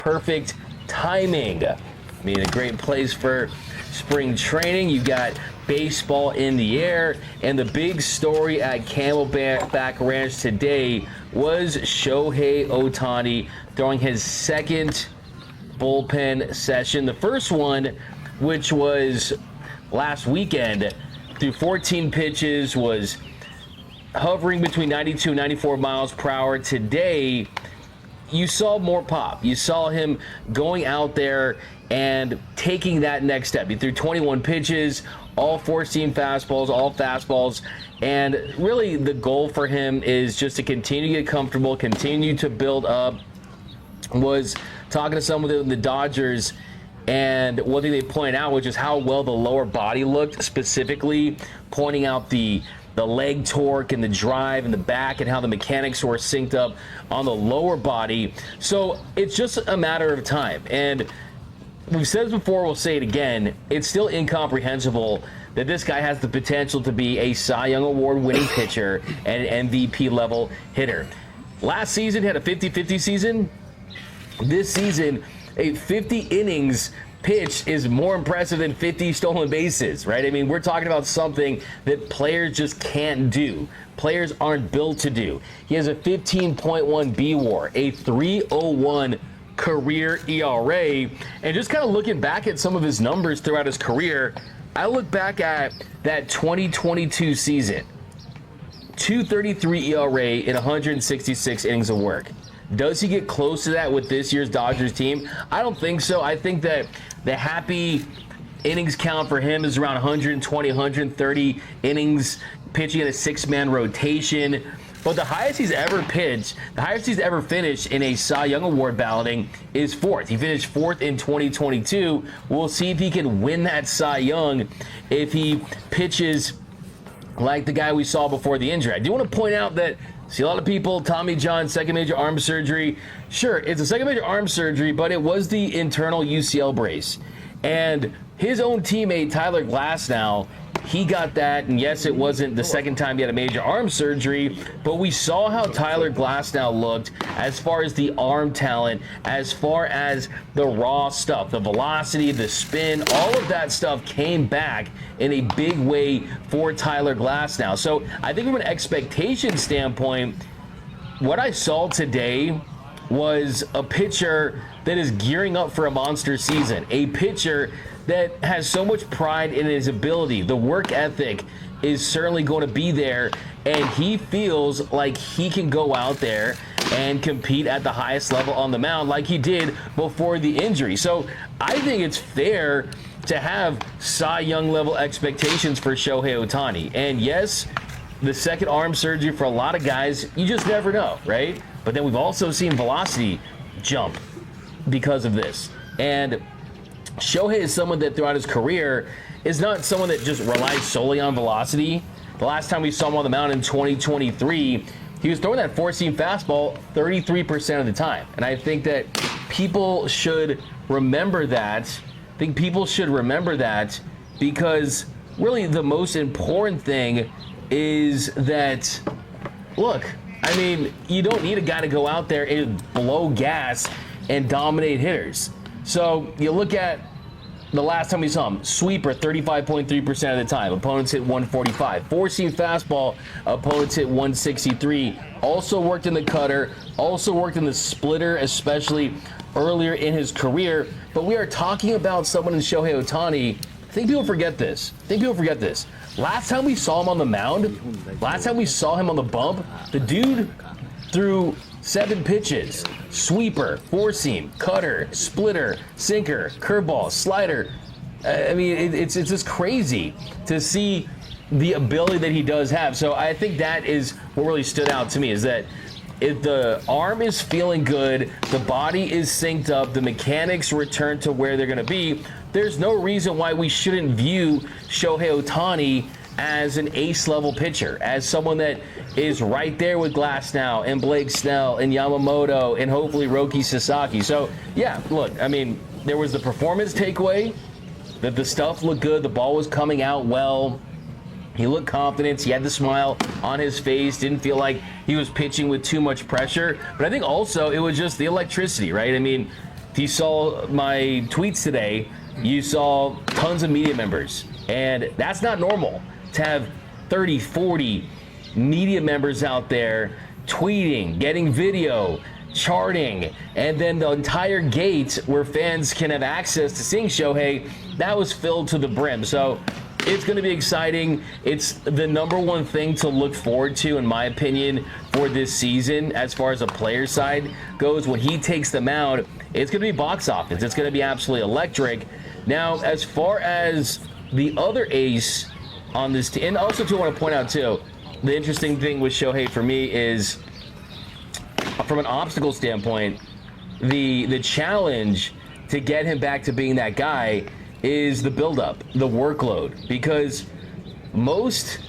perfect timing. I mean, a great place for spring training. You got baseball in the air, and the big story at Camelback Ranch today was Shohei Otani throwing his second bullpen session. The first one, which was last weekend, through 14 pitches, was hovering between 92 and 94 miles per hour. Today, you saw more pop. You saw him going out there and taking that next step. He threw 21 pitches, all four-seam fastballs, all fastballs, and really the goal for him is just to continue to get comfortable, continue to build up. Was talking to someone in the Dodgers, and one thing they pointed out was just how well the lower body looked, specifically pointing out the leg torque and the drive in the back and how the mechanics were synced up on the lower body. So it's just a matter of time. And we've said this before, we'll say it again, it's still incomprehensible that this guy has the potential to be a Cy Young Award winning pitcher and an MVP level hitter. Last season, he had a 50-50 season. This season, a 50 innings pitch is more impressive than 50 stolen bases, right? I mean, we're talking about something that players just can't do. Players aren't built to do. He has a 15.1 BWAR, a 3.01 career ERA, and just kind of looking back at some of his numbers throughout his career, I look back at that 2022 season, 2.33 ERA in 166 innings of work. Does he get close to that with this year's Dodgers team? I don't think so. I think that the happy innings count for him is around 120, 130 innings pitching in a six-man rotation. But the highest he's ever pitched, the highest he's ever finished in a Cy Young Award balloting is fourth. He finished fourth in 2022. We'll see if he can win that Cy Young if he pitches like the guy we saw before the injury. I do want to point out that see a lot of people, Tommy John, second major arm surgery. Sure, it's a second major arm surgery, but it was the internal UCL brace. And his own teammate, Tyler Glasnow, he got that, and yes, it wasn't the second time he had a major arm surgery, but we saw how Tyler Glasnow looked as far as the arm talent, as far as the raw stuff, the velocity, the spin, all of that stuff came back in a big way for Tyler Glasnow. So I think from an expectation standpoint, what I saw today was a pitcher that is gearing up for a monster season, a pitcher that has so much pride in his ability. The work ethic is certainly going to be there, and he feels like he can go out there and compete at the highest level on the mound like he did before the injury. So I think it's fair to have Cy Young level expectations for Shohei Otani. And yes, the second arm surgery for a lot of guys, you just never know, right? But then we've also seen velocity jump because of this. And Shohei is someone that throughout his career is not someone that just relies solely on velocity. The last time we saw him on the mound in 2023, he was throwing that four-seam fastball 33% of the time. And I think that people should remember that. I think people should remember that because really the most important thing is that, look, I mean, you don't need a guy to go out there and blow gas and dominate hitters. So you look at the last time we saw him, sweeper 35.3% of the time. Opponents hit 145. Four-seam fastball, opponents hit 163. Also worked in the cutter, also worked in the splitter, especially earlier in his career. But we are talking about someone in Shohei Otani. I think people forget this. Last time we saw him on the mound, last time we saw him on the bump, the dude threw 7 pitches, sweeper, four-seam, cutter, splitter, sinker, curveball, slider. I mean, it's just crazy to see the ability that he does have. So I think that is what really stood out to me, is that if the arm is feeling good, the body is synced up, the mechanics return to where they're going to be, there's no reason why we shouldn't view Shohei Otani as an ace-level pitcher, as someone that is right there with Glasnow and Blake Snell and Yamamoto and hopefully Roki Sasaki. So, yeah, look, I mean, there was the performance takeaway, that the stuff looked good, the ball was coming out well, he looked confident, he had the smile on his face, didn't feel like he was pitching with too much pressure. But I think also it was just the electricity, right? I mean, if you saw my tweets today, you saw tons of media members. And that's not normal to have 30, 40 media members out there tweeting, getting video, charting, and then the entire gate where fans can have access to seeing Shohei, that was filled to the brim. So it's going to be exciting. It's the number one thing to look forward to, in my opinion, for this season as far as a player side goes. When he takes the mound, it's going to be box office. It's going to be absolutely electric. Now, as far as the other ace on this team, and also too, I want to point out too, the interesting thing with Shohei for me is, from an obstacle standpoint, the challenge to get him back to being that guy is the buildup, the workload, because most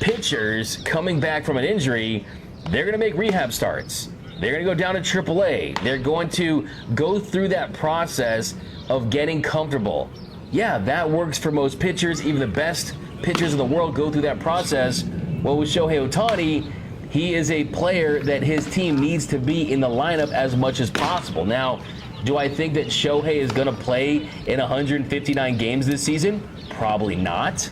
pitchers coming back from an injury, they're going to make rehab starts. They're going to go down to AAA. They're going to go through that process of getting comfortable. Yeah, that works for most pitchers. Even the best pitchers in the world go through that process. Well, with Shohei Otani, he is a player that his team needs to be in the lineup as much as possible. Now, do I think that Shohei is going to play in 159 games this season? Probably not.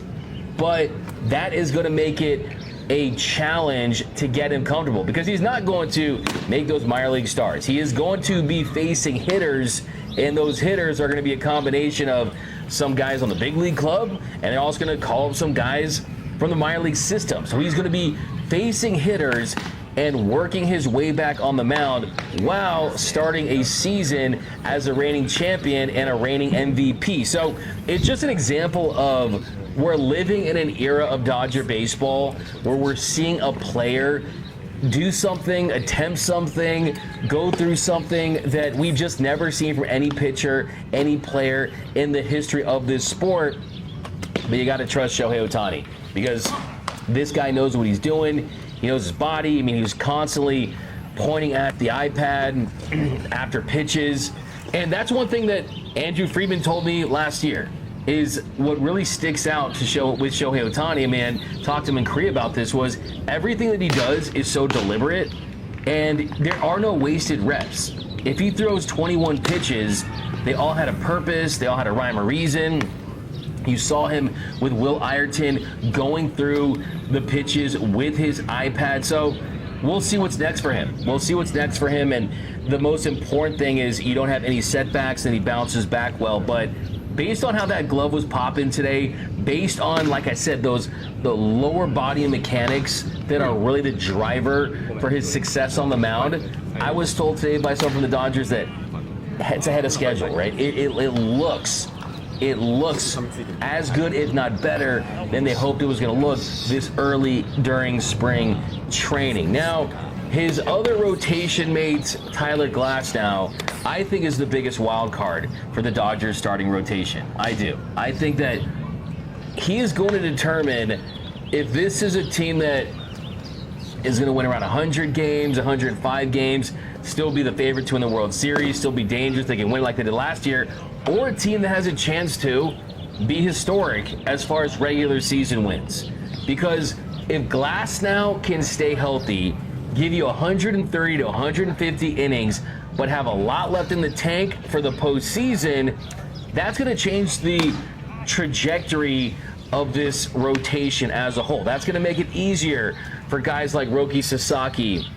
But that is going to make it a challenge to get him comfortable, because he's not going to make those minor league starts. He is going to be facing hitters, and those hitters are going to be a combination of some guys on the big league club, and they're also going to call up some guys from the minor league system. So he's going to be facing hitters and working his way back on the mound while starting a season as a reigning champion and a reigning MVP. So it's just an example of, we're living in an era of Dodger baseball where we're seeing a player do something, attempt something, go through something that we've just never seen from any pitcher, any player in the history of this sport. But you got to trust Shohei Otani, because this guy knows what he's doing. He knows his body. I mean, he was constantly pointing at the iPad after pitches. And that's one thing that Andrew Friedman told me last year, is what really sticks out with Shohei Otani. Man, talked to him in Korea about this, was everything that he does is so deliberate, and there are no wasted reps. If he throws 21 pitches, they all had a purpose, they all had a rhyme or reason. You saw him with Will Ireton going through the pitches with his iPad. So we'll see what's next for him. We'll see what's next for him. And the most important thing is you don't have any setbacks and he bounces back well. But based on how that glove was popping today, based on, like I said, the lower body mechanics that are really the driver for his success on the mound, I was told today by someone from the Dodgers that it's ahead of schedule, right? It looks as good, if not better, than they hoped it was going to look this early during spring training. Now, his other rotation mate, Tyler Glasnow, I think is the biggest wild card for the Dodgers starting rotation. I do. I think that he is going to determine if this is a team that is going to win around 100 games, 105 games, still be the favorite to win the World Series, still be dangerous, they can win like they did last year, or a team that has a chance to be historic as far as regular season wins. Because if Glasnow can stay healthy, give you 130 to 150 innings, but have a lot left in the tank for the postseason, that's going to change the trajectory of this rotation as a whole. That's going to make it easier for guys like Roki Sasaki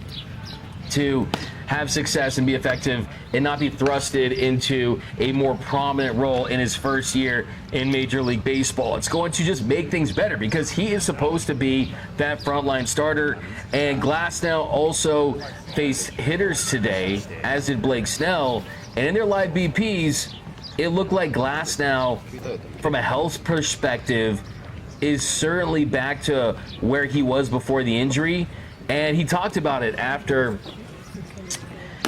to have success and be effective and not be thrusted into a more prominent role in his first year in Major League Baseball. It's going to just make things better because he is supposed to be that frontline starter. And Glasnow also faced hitters today, as did Blake Snell. And in their live BPs, it looked like Glasnow, from a health perspective, is certainly back to where he was before the injury. And he talked about it after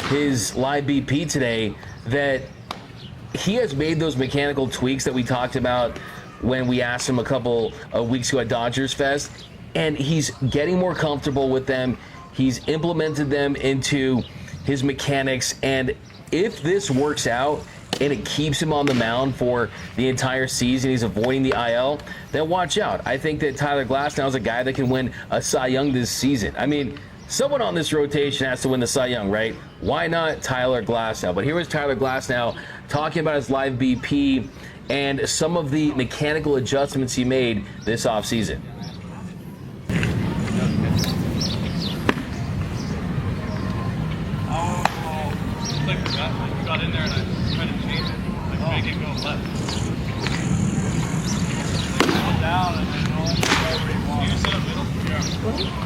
his live BP today, that he has made those mechanical tweaks that we talked about when we asked him a couple of weeks ago at Dodgers Fest, and he's getting more comfortable with them. He's implemented them into his mechanics, and if this works out and it keeps him on the mound for the entire season, he's avoiding the IL, then watch out. I think that Tyler Glasnow is a guy that can win a Cy Young this season. I mean, Someone on this rotation has to win the Cy Young, right? Why not Tyler Glasnow? But here was Tyler Glasnow talking about his live BP and some of the mechanical adjustments he made this offseason. Got in there and I tried to change it, make it go left. Go down and then roll wherever you want. You set up middle? Yeah.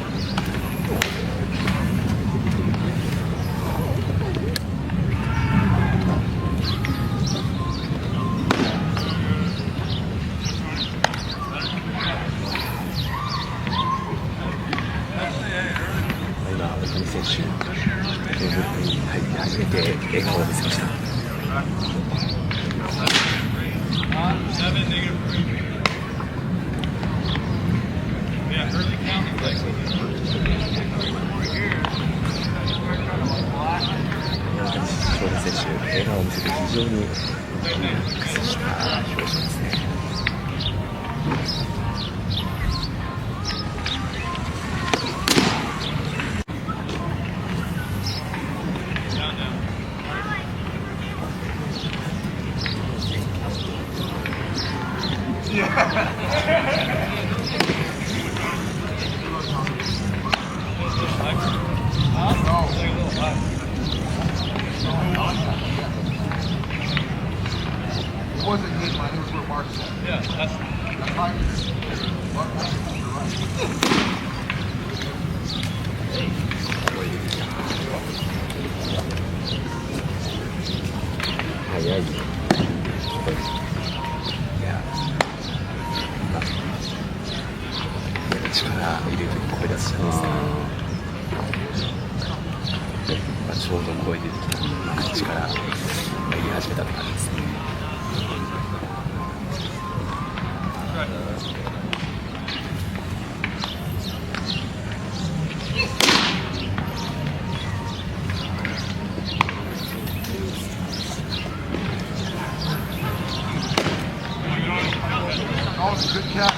Good catch,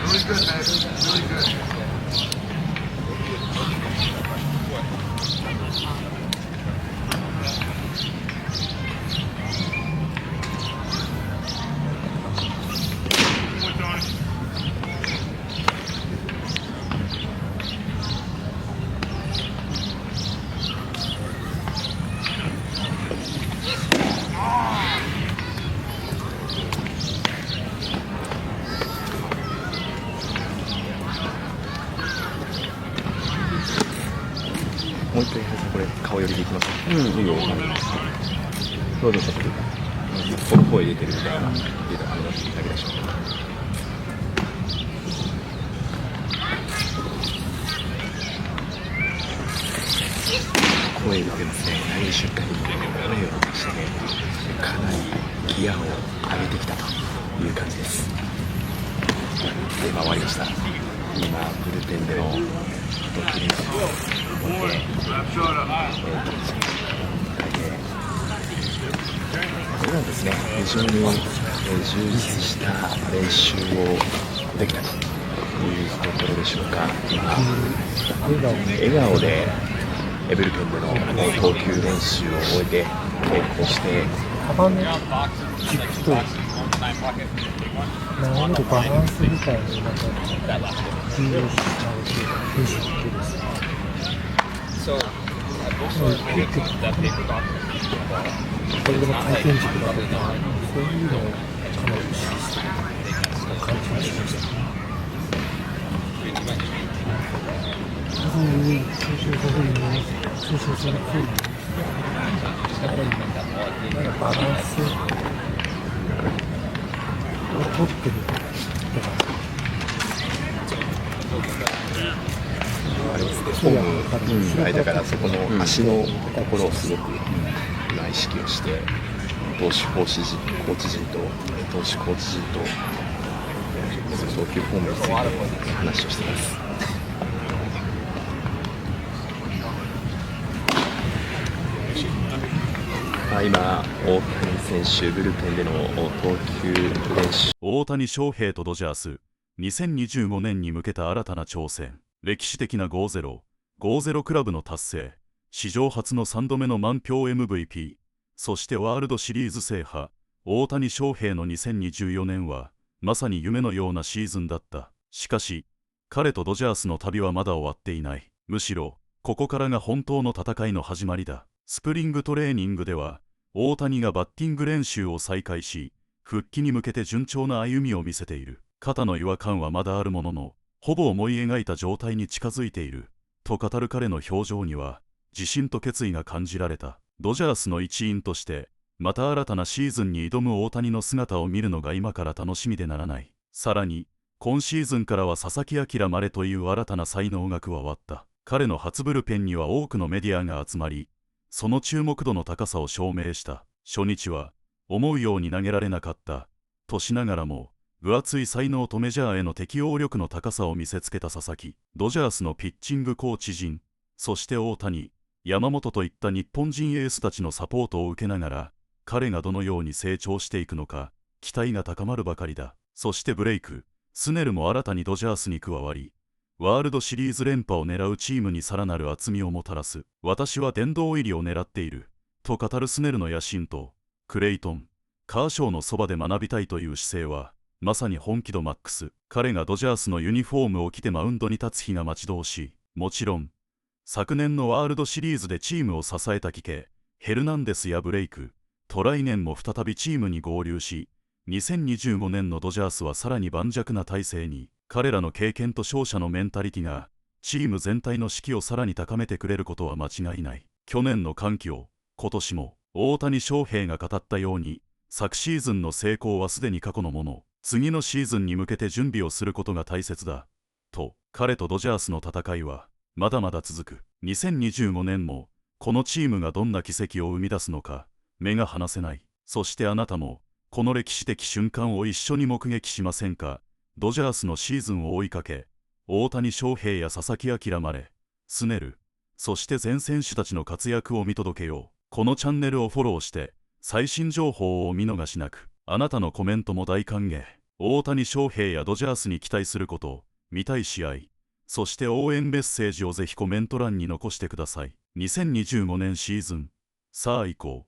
really good, man. Really good.もう一回これ顔寄りでいきます。いいよ。どうでしょうか。この声出てるみたいなデータがあるだけでしょうか。声出てますね。投げ瞬間に声を出してね、かなりギアを上げてきたという感じです。で、今終わりました。今ブルペンでの投球練習これなんですね、非常に充実した練習をできたというところでしょうか。今笑顔でブルペンでの投球練習を終えて稽古してカバンで聞くとなんかバランスみたいになんか重要視しちゃうというか風習ですね。これでも回転軸だとかそういうのをかなり意識して感じがしました。そういう吸収させるの吸収されてるやっぱりなんかバランスを取ってるとかありますね。フォームだからそこの足のところをすごく今意識をして投手コーチ陣と投手コーチ陣と投球フォームについて話をしています。今大谷選手ブルペンでの投球練習。大谷翔平とドジャース2025年に向けた新たな挑戦。歴史的な5-0、5-0クラブの達成、史上初の3度目の満票 MVP、そしてワールドシリーズ制覇、大谷翔平の2024年は、まさに夢のようなシーズンだった。しかし、彼とドジャースの旅はまだ終わっていない。むしろ、ここからが本当の戦いの始まりだ。スプリングトレーニングでは、大谷がバッティング練習を再開し、復帰に向けて順調な歩みを見せている。肩の違和感はまだあるものの、ほぼ思い描いた状態に近づいている。と語る彼の表情には、自信と決意が感じられた。ドジャースの一員として、また新たなシーズンに挑む大谷の姿を見るのが今から楽しみでならない。さらに、今シーズンからは佐々木朗まれという新たな才能が加わった。彼の初ブルペンには多くのメディアが集まり、その注目度の高さを証明した。初日は、思うように投げられなかった。としながらも、分厚い才能とメジャーへの適応力の高さを見せつけた佐々木。ドジャースのピッチングコーチ陣、そして大谷、山本といった日本人エースたちのサポートを受けながら、彼がどのように成長していくのか、期待が高まるばかりだ。そしてブレイク、スネルも新たにドジャースに加わり、ワールドシリーズ連覇を狙うチームにさらなる厚みをもたらす。私は殿堂入りを狙っている。と語るスネルの野心と、クレイトン、カーショーのそばで学びたいという姿勢は、まさに本気度マックス。彼がドジャースのユニフォームを着てマウンドに立つ日が待ち遠しい。もちろん、昨年のワールドシリーズでチームを支えた貴兄、ヘルナンデスやブレイク、と来年も再びチームに合流し、2025年のドジャースはさらに盤石な体制に、彼らの経験と勝者のメンタリティが、チーム全体の士気をさらに高めてくれることは間違いない。去年の歓喜を、今年も、大谷翔平が語ったように、昨シーズンの成功はすでに過去のもの、次のシーズンに向けて準備をすることが大切だ。と、彼とドジャースの戦いは、まだまだ続く。2025年も、このチームがどんな奇跡を生み出すのか、目が離せない。そしてあなたも、この歴史的瞬間を一緒に目撃しませんか。ドジャースのシーズンを追いかけ、大谷翔平や佐々木朗まれ、スネル、そして全選手たちの活躍を見届けよう。このチャンネルをフォローして、最新情報をお見逃しなく。あなたのコメントも大歓迎。大谷翔平やドジャースに期待すること、見たい試合、そして応援メッセージをぜひコメント欄に残してください。2025年シーズン、さあ行こう。